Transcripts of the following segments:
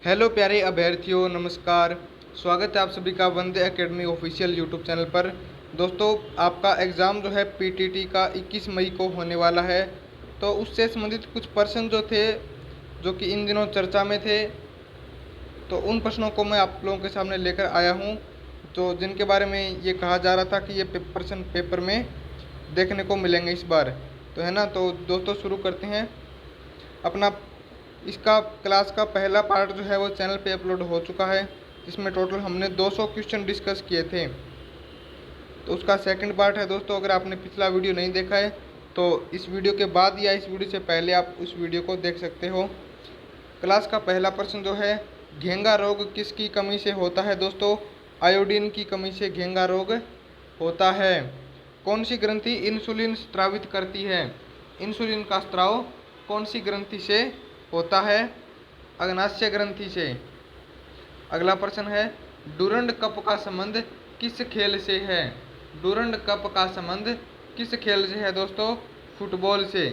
Hello प्यारे अभ्यर्थियों, नमस्कार। स्वागत है आप सभी का वंदे एकेडमी ऑफिशियल यूट्यूब चैनल पर। दोस्तों, आपका एग्ज़ाम जो है पीटीटी का 21 मई को होने वाला है। तो उससे संबंधित कुछ प्रश्न जो थे, जो कि इन दिनों चर्चा में थे, तो उन प्रश्नों को मैं आप लोगों के सामने लेकर आया हूँ, तो जिनके बारे में ये कहा जा रहा था कि ये प्रश्न पेपर में देखने को मिलेंगे इस बार, तो है ना। तो दोस्तों, शुरू करते हैं अपना। इसका क्लास का पहला पार्ट जो है वो चैनल पे अपलोड हो चुका है, जिसमें टोटल हमने 200 क्वेश्चन डिस्कस किए थे। तो उसका सेकंड पार्ट है दोस्तों। अगर आपने पिछला वीडियो नहीं देखा है तो इस वीडियो के बाद या इस वीडियो से पहले आप उस वीडियो को देख सकते हो। क्लास का पहला प्रश्न जो है, घेंगा रोग किसकी कमी से होता है दोस्तों? आयोडीन की कमी से घेंगा रोग होता है। कौन सी ग्रंथि इंसुलिन स्रावित करती है? इंसुलिन का स्राव कौन सी ग्रंथि से होता है? अग्नाशय ग्रंथि से। अगला प्रश्न है, डूरंड कप का संबंध किस खेल से है? डूरंड कप का संबंध किस खेल से है दोस्तों? फुटबॉल से।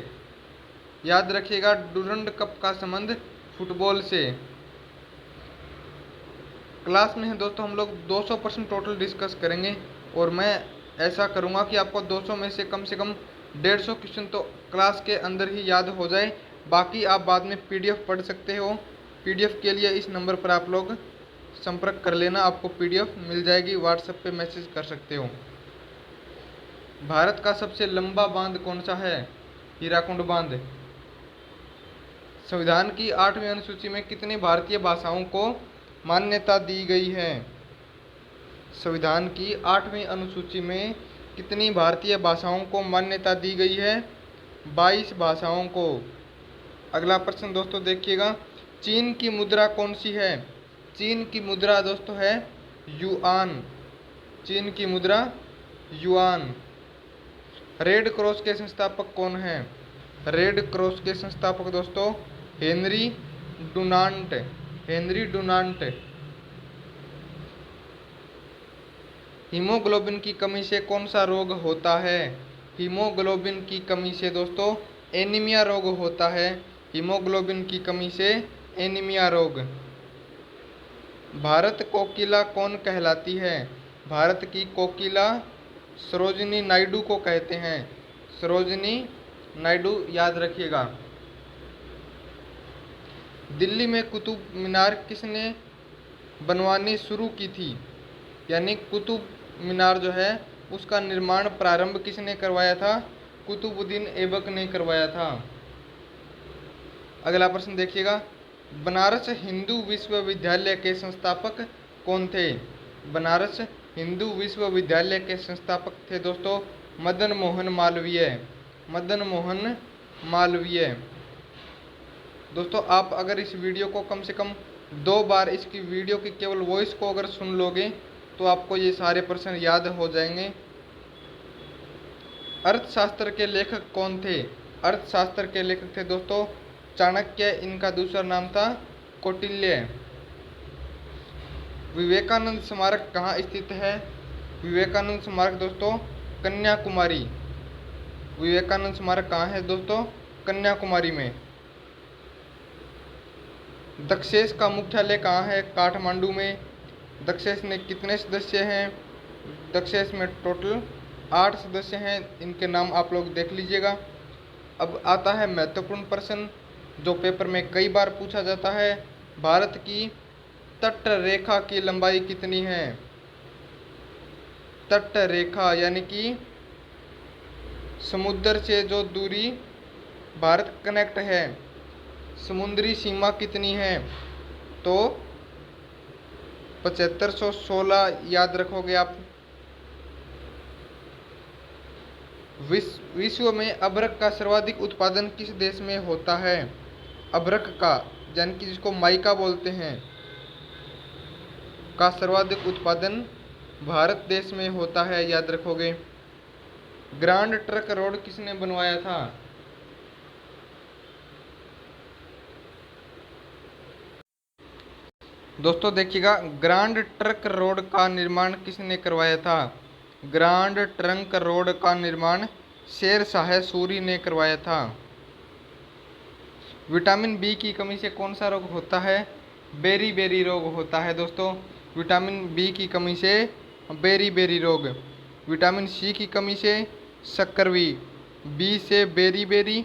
याद रखिएगा, डूरंड कप का संबंध फुटबॉल से। क्लास में है दोस्तों हम लोग 200 प्रश्न टोटल डिस्कस करेंगे, और मैं ऐसा करूँगा कि आपको 200 में से कम 150 क्वेश्चन तो क्लास के अंदर ही याद हो जाए। बाकी आप बाद में पीडीएफ पढ़ सकते हो। पीडीएफ के लिए इस नंबर पर आप लोग संपर्क कर लेना, आपको पीडीएफ मिल जाएगी, व्हाट्सएप पे मैसेज कर सकते हो। भारत का सबसे लंबा बांध कौन सा है? हीराकुंड बांध। संविधान की 8वीं अनुसूची में कितनी भारतीय भाषाओं को मान्यता दी गई है? संविधान की 8वीं अनुसूची में कितनी भारतीय भाषाओं को मान्यता दी गई है? 22 भाषाओं को। अगला प्रश्न दोस्तों देखिएगा, चीन की मुद्रा कौन सी है? चीन की मुद्रा दोस्तों है युआन। चीन की मुद्रा युआन। रेड क्रॉस के संस्थापक कौन हैं? रेड क्रॉस के संस्थापक दोस्तों Henry Dunant. Henry Dunant. Haemoglobin की कमी से कौन सा रोग होता है? हीमोग्लोबिन की कमी से दोस्तों एनीमिया रोग होता है। हीमोग्लोबिन की कमी से एनीमिया रोग। भारत कोकिला कौन कहलाती है? भारत की कोकिला सरोजिनी नायडू को कहते हैं। सरोजिनी नायडू, याद रखिएगा। दिल्ली में कुतुब मीनार किसने बनवानी शुरू की थी? यानी कुतुब मीनार जो है उसका निर्माण प्रारंभ किसने करवाया था? कुतुबुद्दीन ऐबक ने करवाया था। अगला प्रश्न देखिएगा, बनारस हिंदू विश्वविद्यालय के संस्थापक कौन थे? बनारस हिंदू विश्वविद्यालय के संस्थापक थे दोस्तों मदन मोहन मालवीय। मदन मोहन मालवीय। दोस्तों, आप अगर इस वीडियो को कम से कम 2 बार, इसकी वीडियो की केवल वॉइस को अगर सुन लोगे तो आपको ये सारे प्रश्न याद हो जाएंगे। अर्थशास्त्र के लेखक कौन थे? अर्थशास्त्र के लेखक थे दोस्तों चाणक्य। इनका दूसरा नाम था कौटिल्य। विवेकानंद स्मारक कहाँ स्थित है? विवेकानंद स्मारक दोस्तों कन्याकुमारी। विवेकानंद स्मारक कहाँ है दोस्तों? कन्याकुमारी में। दक्षेस का मुख्यालय कहाँ है? काठमांडू में। दक्षेस में कितने सदस्य हैं? दक्षेस में टोटल 8 सदस्य हैं। इनके नाम आप लोग देख लीजिएगा। अब आता है महत्वपूर्ण प्रश्न जो पेपर में कई बार पूछा जाता है, भारत की तट रेखा की लंबाई कितनी है? तट रेखा यानी कि समुद्र से जो दूरी भारत कनेक्ट है, समुद्री सीमा कितनी है? तो 7516 याद रखोगे आप। विश्व में अभ्रक का सर्वाधिक उत्पादन किस देश में होता है? अभ्रक का, यानी कि जिसको माइका बोलते हैं, का सर्वाधिक उत्पादन भारत देश में होता है, याद रखोगे। ग्रांड ट्रक रोड किसने बनवाया था? दोस्तों देखिएगा, ग्रांड ट्रंक रोड का निर्माण किसने करवाया था? ग्रांड ट्रंक रोड का निर्माण शेरशाह सूरी ने करवाया था। विटामिन बी की कमी से कौन सा रोग होता है? बेरी बेरी रोग होता है दोस्तों। विटामिन बी की कमी से बेरी बेरी रोग। विटामिन सी की कमी से सक्करवी। बी से बेरी बेरी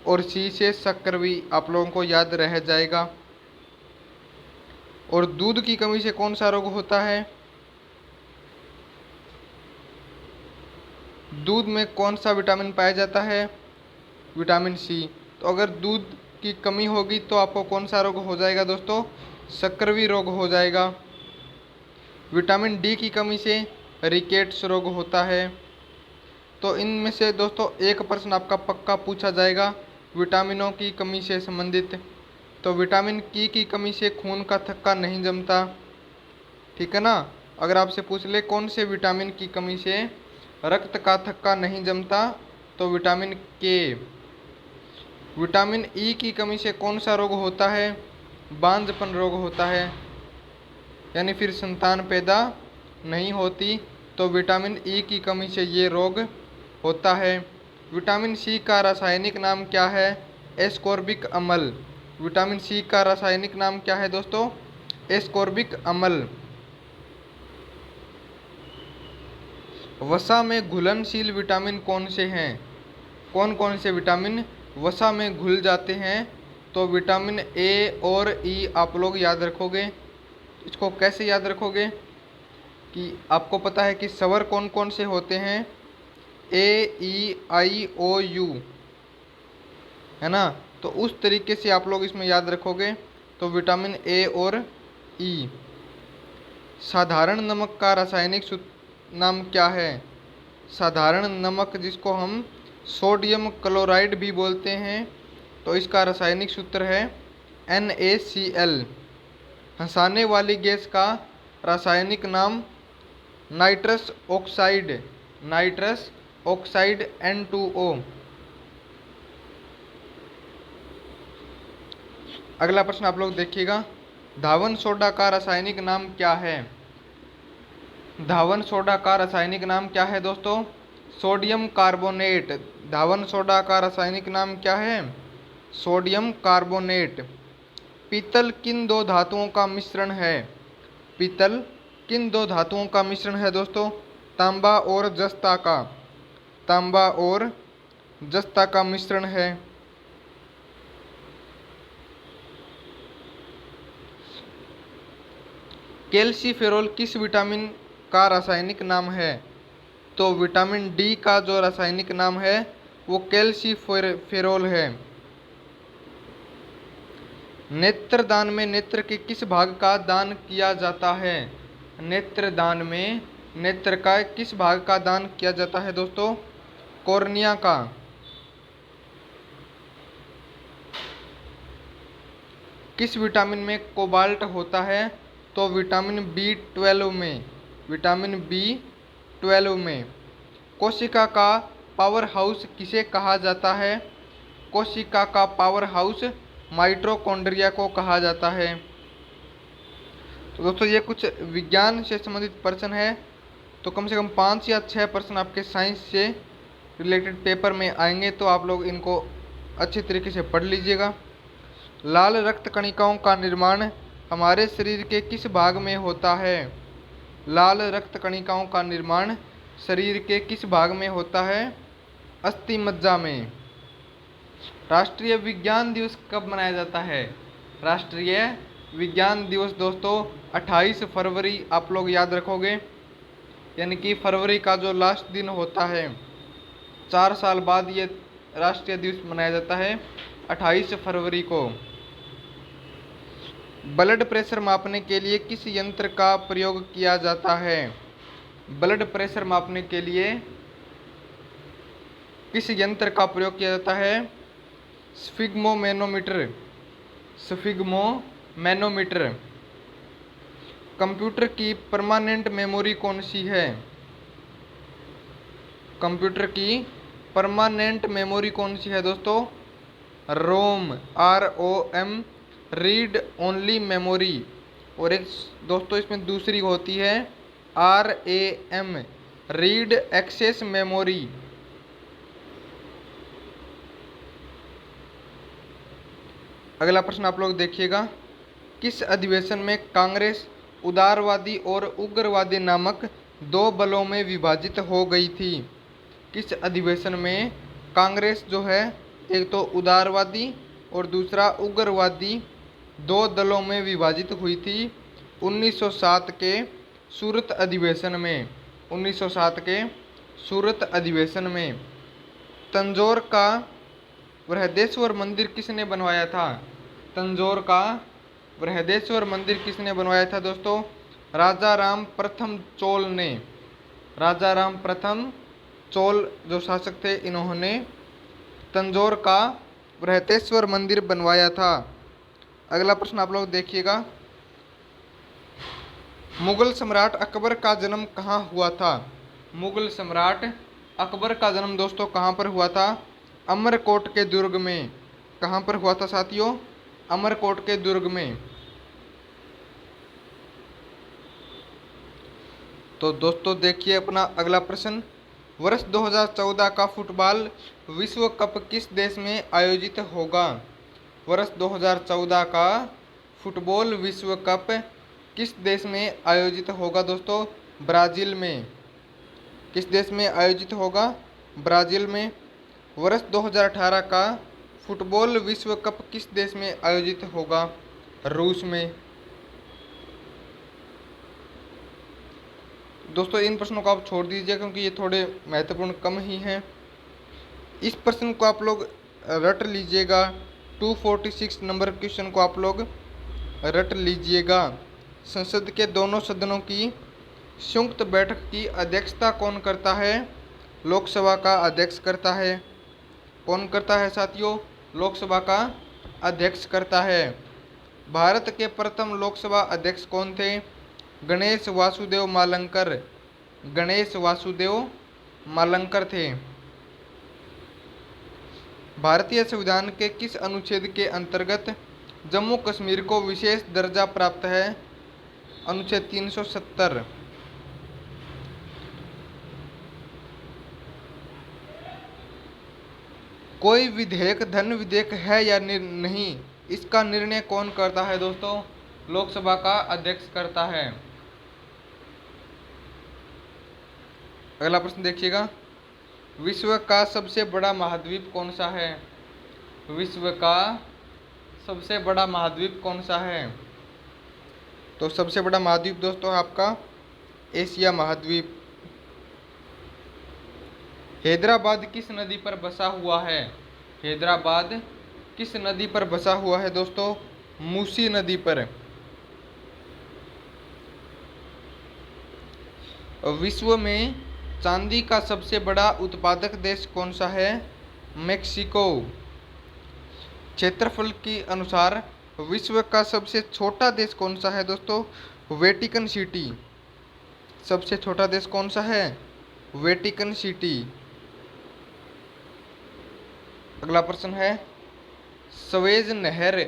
और सी से सक्करवी आप लोगों को याद रह जाएगा। और दूध की कमी से कौन सा रोग होता है? दूध में कौन सा विटामिन पाया जाता है? Vitamin C. तो अगर दूध की कमी होगी तो आपको कौन सा रोग हो जाएगा दोस्तों? सक्करवी रोग हो जाएगा। विटामिन डी की कमी से रिकेट्स रोग होता है। तो इनमें से दोस्तों एक प्रश्न आपका पक्का पूछा जाएगा विटामिनों की कमी से संबंधित। तो विटामिन की कमी से खून का थक्का नहीं जमता, ठीक है ना। अगर आपसे पूछ ले कौन से विटामिन की कमी से रक्त का थक्का नहीं जमता, तो विटामिन के। विटामिन ई की कमी से कौन सा रोग होता है? बांझपन रोग होता है, यानी फिर संतान पैदा नहीं होती। तो विटामिन ई की कमी से ये रोग होता है। विटामिन सी का रासायनिक नाम क्या है? एस्कॉर्बिक अम्ल। विटामिन सी का रासायनिक नाम क्या है दोस्तों? एस्कॉर्बिक अम्ल। वसा में घुलनशील विटामिन कौन से हैं? कौन कौन से विटामिन वसा में घुल जाते हैं? तो विटामिन ए और ई आप लोग याद रखोगे। इसको कैसे याद रखोगे कि आपको पता है कि स्वर कौन कौन से होते हैं? ए ई आई ओ यू, है ना। तो उस तरीके से आप लोग इसमें याद रखोगे। तो विटामिन ए और ई। साधारण नमक का रासायनिक नाम क्या है? साधारण नमक जिसको हम सोडियम क्लोराइड भी बोलते हैं, तो इसका रासायनिक सूत्र है NaCl। हंसाने वाली गैस का रासायनिक नाम nitrous oxide. Nitrous oxide N2O। अगला प्रश्न आप लोग देखिएगा। धावन सोडा का रासायनिक नाम क्या है? धावन सोडा का रासायनिक नाम क्या है दोस्तों? Sodium carbonate. धावन सोडा का रासायनिक नाम क्या है? Sodium carbonate. पीतल किन दो धातुओं का मिश्रण है? पीतल किन दो धातुओं का मिश्रण है दोस्तों? तांबा और जस्ता का। तांबा और जस्ता का मिश्रण है। कैल्सीफेरोल किस विटामिन का रासायनिक नाम है? तो विटामिन डी का जो रासायनिक नाम है वो कैल्सीफेरोल है। नेत्रदान में नेत्र के किस भाग का दान किया जाता है? नेत्रदान में नेत्र का किस भाग का दान किया जाता है दोस्तों? कॉर्निया का। किस विटामिन में कोबाल्ट होता है? तो विटामिन B12 में। विटामिन B12 में। कोशिका का पावर हाउस किसे कहा जाता है? कोशिका का पावर हाउस माइटोकॉन्ड्रिया को कहा जाता है। तो दोस्तों ये कुछ विज्ञान से संबंधित प्रश्न है। तो कम से कम 5 या 6 प्रश्न आपके साइंस से रिलेटेड पेपर में आएंगे, तो आप लोग इनको अच्छी तरीके से पढ़ लीजिएगा। लाल रक्त कणिकाओं का निर्माण हमारे शरीर के किस भाग में होता है? लाल रक्त कणिकाओं का निर्माण शरीर के किस भाग में होता है? अस्थि मज्जा में। राष्ट्रीय विज्ञान दिवस कब मनाया जाता है? राष्ट्रीय विज्ञान दिवस दोस्तों 28 फरवरी आप लोग याद रखोगे, यानी कि फरवरी का जो लास्ट दिन होता है। 4 साल बाद ये राष्ट्रीय दिवस मनाया जाता है 28 फरवरी को। ब्लड प्रेशर मापने के लिए किस यंत्र का प्रयोग किया जाता है? ब्लड प्रेशर मापने के लिए किस यंत्र का प्रयोग किया जाता है? स्फिग्मोमैनोमीटर। स्फिग्मोमैनोमीटर। कंप्यूटर की परमानेंट मेमोरी कौन सी है? कंप्यूटर की परमानेंट मेमोरी कौन सी है दोस्तों? रोम। ROM, read only memory. और एक दोस्तों इसमें दूसरी होती है RAM, रीड एक्सेस मेमोरी। अगला प्रश्न आप लोग देखिएगा। किस अधिवेशन में कांग्रेस उदारवादी और उग्रवादी नामक दो बलों में विभाजित हो गई थी? किस अधिवेशन में कांग्रेस जो है एक तो उदारवादी और दूसरा उग्रवादी दो दलों में विभाजित हुई थी? 1907 के सूरत अधिवेशन में। 1907 के सूरत अधिवेशन में। तंजौर का बृहदेश्वर मंदिर किसने बनवाया था? तंजौर का बृहदेश्वर मंदिर किसने बनवाया था दोस्तों? राजा राम प्रथम चोल ने। राजा राम प्रथम चोल जो शासक थे, इन्होंने तंजौर का बृहदेश्वर मंदिर बनवाया था। अगला प्रश्न आप लोग देखिएगा। मुगल सम्राट अकबर का जन्म कहाँ हुआ था? मुगल सम्राट अकबर का जन्म दोस्तों कहाँ पर हुआ था? अमरकोट के दुर्ग में। कहाँ पर हुआ था साथियों? अमरकोट के दुर्ग में। तो दोस्तों देखिए अपना अगला प्रश्न। वर्ष 2014 का फुटबॉल विश्व कप किस देश में आयोजित होगा? वर्ष 2014 का फुटबॉल विश्व कप किस देश में आयोजित होगा दोस्तों? ब्राज़ील में। किस देश में आयोजित होगा? ब्राज़ील में। वर्ष 2018 का फुटबॉल विश्व कप किस देश में आयोजित होगा? रूस में। दोस्तों इन प्रश्नों को आप छोड़ दीजिए क्योंकि ये थोड़े महत्वपूर्ण कम ही हैं। इस प्रश्न को आप लोग रट लीजिएगा। 246 नंबर क्वेश्चन को आप लोग रट लीजिएगा। संसद के दोनों सदनों की संयुक्त बैठक की अध्यक्षता कौन करता है? लोकसभा का अध्यक्ष करता है। कौन करता है साथियों? लोकसभा का अध्यक्ष करता है। भारत के प्रथम लोकसभा अध्यक्ष कौन थे? गणेश वासुदेव मालंकर। गणेश वासुदेव मालंकर थे। भारतीय संविधान के किस अनुच्छेद के अंतर्गत जम्मू कश्मीर को विशेष दर्जा प्राप्त है? अनुच्छेद 370। कोई विधेयक धन विधेयक है या नहीं, इसका निर्णय कौन करता है दोस्तों? लोकसभा का अध्यक्ष करता है। अगला प्रश्न देखिएगा। विश्व का सबसे बड़ा महाद्वीप कौन सा है? विश्व का सबसे बड़ा महाद्वीप कौन सा है? तो सबसे बड़ा महाद्वीप दोस्तों आपका एशिया महाद्वीप। हैदराबाद किस नदी पर बसा हुआ है? हैदराबाद किस नदी पर बसा हुआ है दोस्तों? मूसी नदी पर। विश्व में चांदी का सबसे बड़ा उत्पादक देश कौन सा है? मेक्सिको। क्षेत्रफल के अनुसार विश्व का सबसे छोटा देश कौन सा है दोस्तों? Vatican city. सबसे छोटा देश कौन सा है? Vatican city. अगला प्रश्न है, स्वेज नहर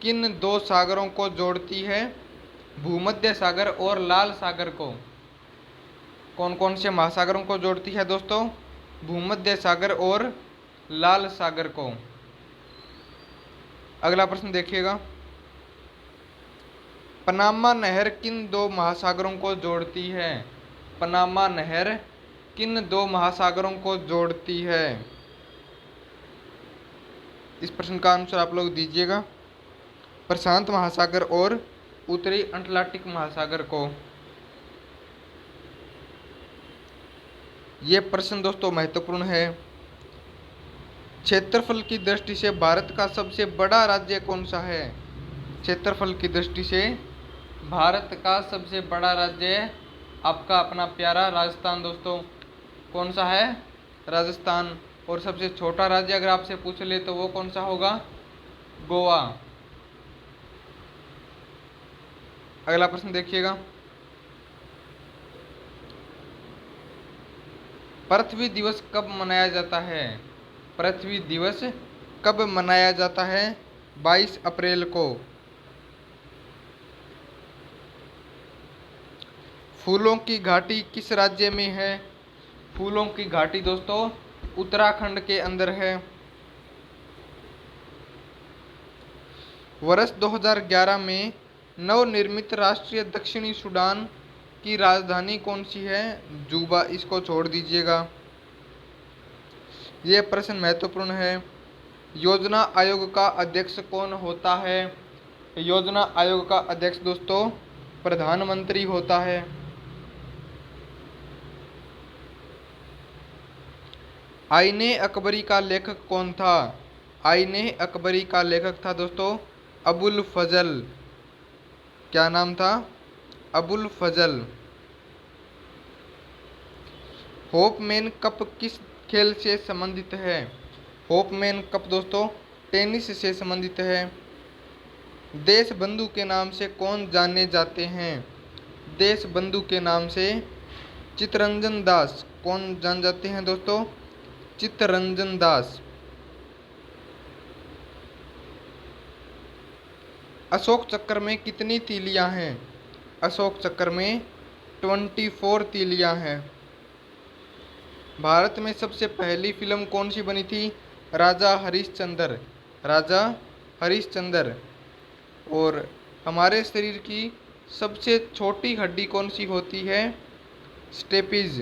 किन दो सागरों को जोड़ती है? भूमध्य सागर और लाल सागर को। कौन कौन से महासागरों को जोड़ती है दोस्तों? भूमध्य सागर और लाल सागर को। अगला प्रश्न देखिएगा। पनामा नहर किन दो महासागरों को जोड़ती है? पनामा नहर किन दो महासागरों को जोड़ती है? इस प्रश्न का आंसर आप लोग दीजिएगा। प्रशांत महासागर और उत्तरी अटलांटिक महासागर को। ये प्रश्न दोस्तों महत्वपूर्ण है। क्षेत्रफल की दृष्टि से भारत का सबसे बड़ा राज्य कौन सा है? क्षेत्रफल की दृष्टि से भारत का सबसे बड़ा राज्य आपका अपना प्यारा राजस्थान दोस्तों। कौन सा है? राजस्थान। और सबसे छोटा राज्य अगर आपसे पूछ ले तो वो कौन सा होगा? गोवा। अगला प्रश्न देखिएगा। पृथ्वी दिवस कब मनाया जाता है? पृथ्वी दिवस कब मनाया जाता है? 22 अप्रैल को। फूलों की घाटी किस राज्य में है? फूलों की घाटी दोस्तों उत्तराखंड के अंदर है। वर्ष 2011 में नवनिर्मित राष्ट्रीय दक्षिणी सूडान की राजधानी कौन सी है? जूबा। इसको छोड़ दीजिएगा, ये प्रश्न महत्वपूर्ण है। योजना आयोग का अध्यक्ष कौन होता है? योजना आयोग का अध्यक्ष दोस्तों प्रधानमंत्री होता है। आईने अकबरी का लेखक कौन था? आईने अकबरी का लेखक था दोस्तों अबुल फजल। क्या नाम था? अबुल फजल। होपमैन कप किस खेल से संबंधित है? होपमैन कप दोस्तों टेनिस से संबंधित है। देश बंधु के नाम से कौन जाने जाते हैं? देश बंधु के नाम से चित्तरंजन दास। कौन जान जाते हैं दोस्तों? चित्तरंजन दास। अशोक चक्र में कितनी तीलियां हैं? अशोक चक्र में 24 तीलियां हैं। भारत में सबसे पहली फिल्म कौन सी बनी थी? राजा हरिश्चंद्र। राजा हरिश्चंद्र। और हमारे शरीर की सबसे छोटी हड्डी कौन सी होती है? स्टेपीज।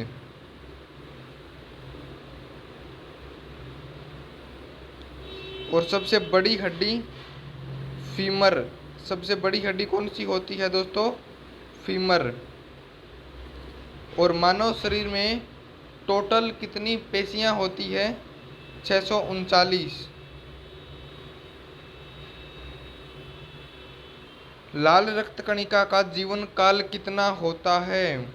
और सबसे बड़ी हड्डी फीमर। सबसे बड़ी हड्डी कौन सी होती है दोस्तों? फीमर। और मानव शरीर में टोटल कितनी पेशियां होती है? 639। लाल रक्त कणिका का जीवन काल कितना होता है?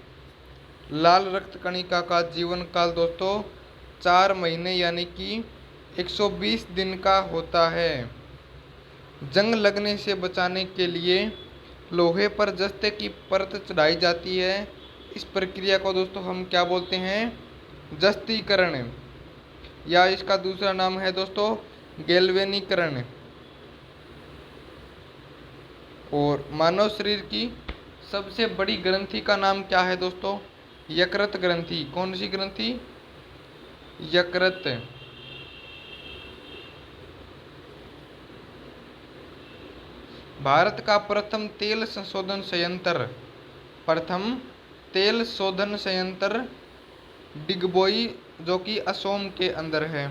लाल रक्त कणिका का जीवन काल दोस्तों 4 महीने यानी कि 120 दिन का होता है। जंग लगने से बचाने के लिए लोहे पर जस्ते की परत चढ़ाई जाती है। इस प्रक्रिया को दोस्तों हम क्या बोलते हैं? जस्तीकरण, या इसका दूसरा नाम है दोस्तों गैल्वेनीकरण। और मानव शरीर की सबसे बड़ी ग्रंथि का नाम क्या है दोस्तों? यकृत ग्रंथि। कौन सी ग्रंथि? यकृत। भारत का प्रथम तेल संशोधन संयंत्र, प्रथम तेल शोधन संयंत्र डिगबोई जो कि असोम के अंदर है।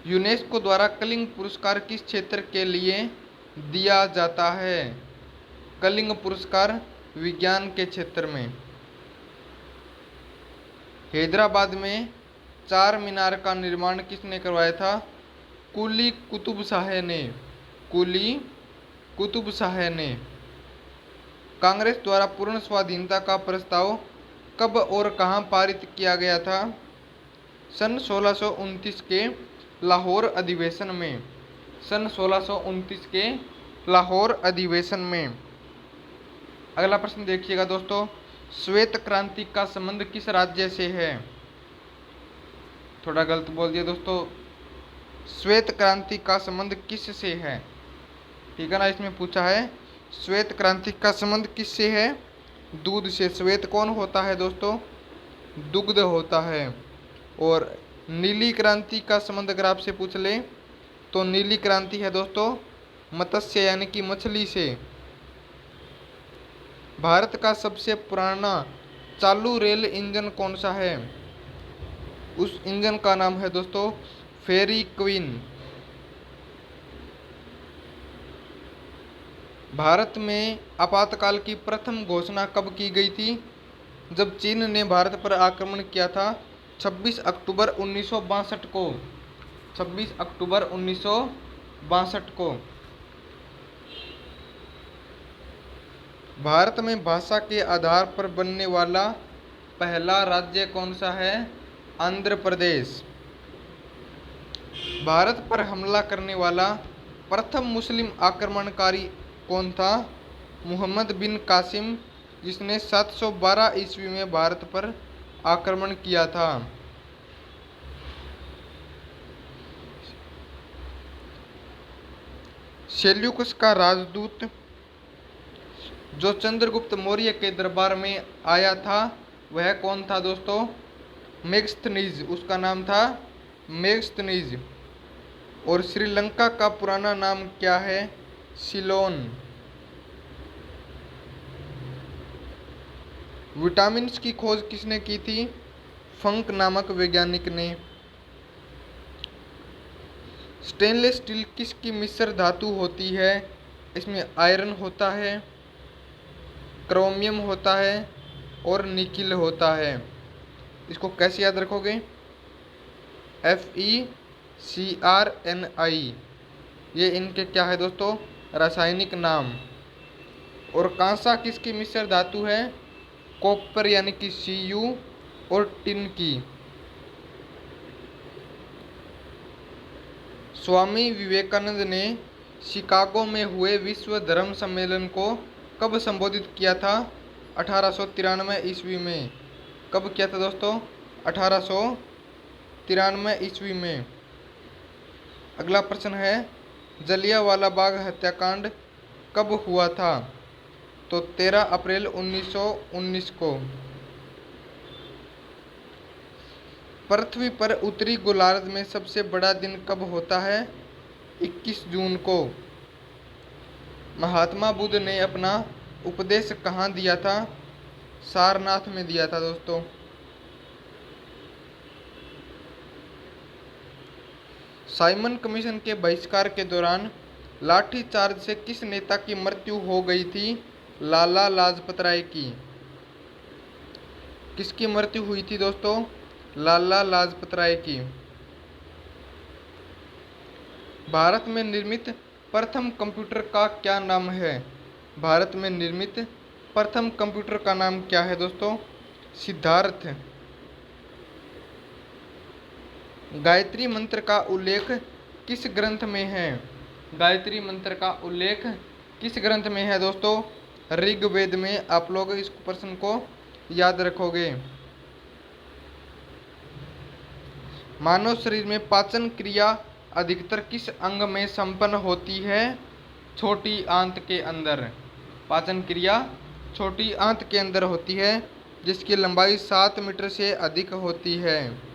यूनेस्को द्वारा कलिंग पुरस्कार किस क्षेत्र के लिए दिया जाता है? कलिंग पुरस्कार विज्ञान के क्षेत्र में। हैदराबाद में 4 मीनार का निर्माण किसने करवाया था? कुली कुतुब शाह ने। कुली कुतुब शाह ने। कांग्रेस द्वारा पूर्ण स्वाधीनता का प्रस्ताव कब और कहां पारित किया गया था? सन 1629 के लाहौर अधिवेशन में। सन 1629 के लाहौर अधिवेशन में। अगला प्रश्न देखिएगा दोस्तों, श्वेत क्रांति का संबंध किस राज्य से है? थोड़ा गलत बोल दिया दोस्तों, श्वेत क्रांति का संबंध किस से है? ठीक है ना, इसमें पूछा है श्वेत क्रांति का संबंध किस से है? दूध से। श्वेत कौन होता है दोस्तों? दुग्ध होता है। और नीली क्रांति का संबंध अगर आपसे पूछ ले तो नीली क्रांति है दोस्तों मत्स्य यानी कि मछली से। भारत का सबसे पुराना चालू रेल इंजन कौन सा है? उस इंजन का नाम है दोस्तों फेरी क्वीन। भारत में आपातकाल की प्रथम घोषणा कब की गई थी? जब चीन ने भारत पर आक्रमण किया था 26 अक्टूबर 1962 को। 26 अक्टूबर 1962 को। भारत में भाषा के आधार पर बनने वाला पहला राज्य कौन सा है? आंध्र प्रदेश। भारत पर हमला करने वाला प्रथम मुस्लिम आक्रमणकारी कौन था? मोहम्मद बिन कासिम, जिसने 712 ईस्वी में भारत पर आक्रमण किया था। सेल्यूकस का राजदूत जो चंद्रगुप्त मौर्य के दरबार में आया था वह कौन था दोस्तों? मेगस्थनीज। उसका नाम था मेगस्थनीज। और श्रीलंका का पुराना नाम क्या है? सिलोन। विटामिन की खोज किसने की थी? फंक नामक वैज्ञानिक ने। स्टेनलेस स्टील किसकी मिश्र धातु होती है? इसमें आयरन होता है, क्रोमियम होता है और निकिल होता है। इसको कैसे याद रखोगे? FeCrNi, ये इनके क्या है दोस्तों? रासायनिक नाम। और कांसा किसकी मिश्र धातु है? कॉपर यानी कि Cu और टिन की। स्वामी विवेकानंद ने शिकागो में हुए विश्व धर्म सम्मेलन को कब संबोधित किया था? 1893 ईस्वी में। कब किया था दोस्तों? 1893 ईस्वी में। अगला प्रश्न है, जलियांवाला बाग हत्याकांड कब हुआ था? तो 13 अप्रैल 1919 को। पृथ्वी पर उत्तरी गोलार्ध में सबसे बड़ा दिन कब होता है? 21 जून को। महात्मा बुद्ध ने अपना उपदेश कहाँ दिया था? सारनाथ में दिया था दोस्तों। साइमन कमीशन के बहिष्कार के दौरान लाठीचार्ज से किस नेता की मृत्यु हो गई थी? लाला लाजपत राय की। किसकी मृत्यु हुई थी दोस्तों? लाला लाजपत राय की। भारत में निर्मित प्रथम कंप्यूटर का क्या नाम है? भारत में निर्मित प्रथम कंप्यूटर का नाम क्या है दोस्तों? सिद्धार्थ। गायत्री मंत्र का उल्लेख किस ग्रंथ में है? गायत्री मंत्र का उल्लेख किस ग्रंथ में है दोस्तों? ऋग्वेद में। आप लोग इस प्रश्न को याद रखोगे। मानव शरीर में पाचन क्रिया अधिकतर किस अंग में संपन्न होती है? छोटी आंत के अंदर। पाचन क्रिया छोटी आंत के अंदर होती है, जिसकी लंबाई 7 मीटर से अधिक होती है।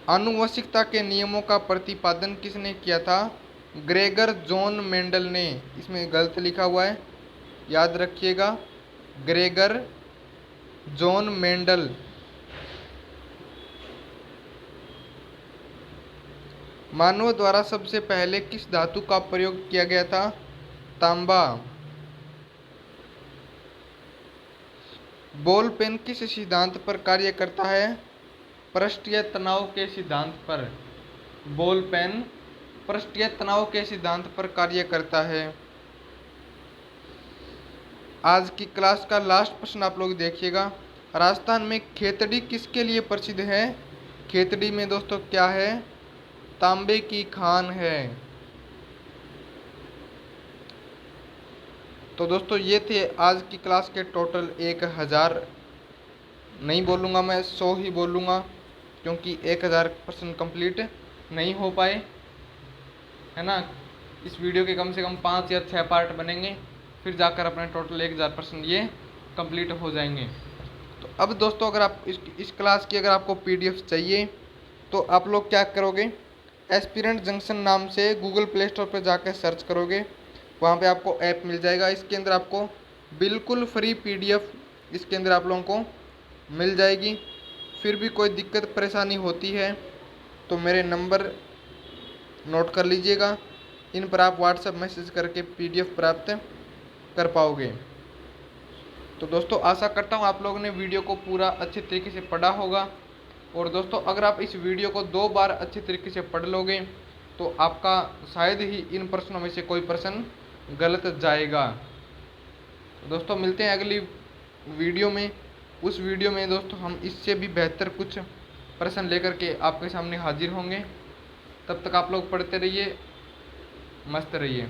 आनुवंशिकता के नियमों का प्रतिपादन किसने किया था? ग्रेगर जॉन मेंडल ने। इसमें गलत लिखा हुआ है, याद रखिएगा, ग्रेगर जॉन मेंडल। मानव द्वारा सबसे पहले किस धातु का प्रयोग किया गया था? तांबा। बॉल पेन किस सिद्धांत पर कार्य करता है? पृष्ठीय तनाव के सिद्धांत पर। बॉल पेन पृष्ठीय तनाव के सिद्धांत पर कार्य करता है। आज की क्लास का लास्ट प्रश्न आप लोग देखिएगा। राजस्थान में खेतड़ी किसके लिए प्रसिद्ध है? खेतड़ी में दोस्तों क्या है? तांबे की खान है। तो दोस्तों ये थे आज की क्लास के टोटल 1000, नहीं बोलूँगा मैं, 100 ही बोलूँगा, क्योंकि 1000 प्रश्न कंप्लीट नहीं हो पाए, है ना। इस वीडियो के कम से कम 5 या 6 पार्ट बनेंगे, फिर जाकर अपने टोटल 1000 प्रश्न ये कंप्लीट हो जाएंगे। तो अब दोस्तों अगर आप इस क्लास की अगर आपको PDF चाहिए तो आप लोग क्या करोगे? एस्पिरेंट जंक्शन नाम से गूगल प्ले स्टोर पर जाकर सर्च करोगे, वहाँ पे आपको ऐप मिल जाएगा। इसके अंदर आपको बिल्कुल फ्री PDF इसके अंदर आप लोगों को मिल जाएगी। फिर भी कोई दिक्कत परेशानी होती है तो मेरे नंबर नोट कर लीजिएगा, इन पर आप व्हाट्सएप मैसेज करके PDF प्राप्त कर पाओगे। तो दोस्तों आशा करता हूँ आप लोगों ने वीडियो को पूरा अच्छे तरीके से पढ़ा होगा। और दोस्तों अगर आप इस वीडियो को 2 बार अच्छे तरीके से पढ़ लोगे तो आपका शायद ही इन प्रश्नों में से कोई प्रश्न गलत जाएगा। तो दोस्तों मिलते हैं अगली वीडियो में। उस वीडियो में दोस्तों हम इससे भी बेहतर कुछ प्रश्न लेकर के आपके सामने हाजिर होंगे। तब तक आप लोग पढ़ते रहिए, मस्त रहिए।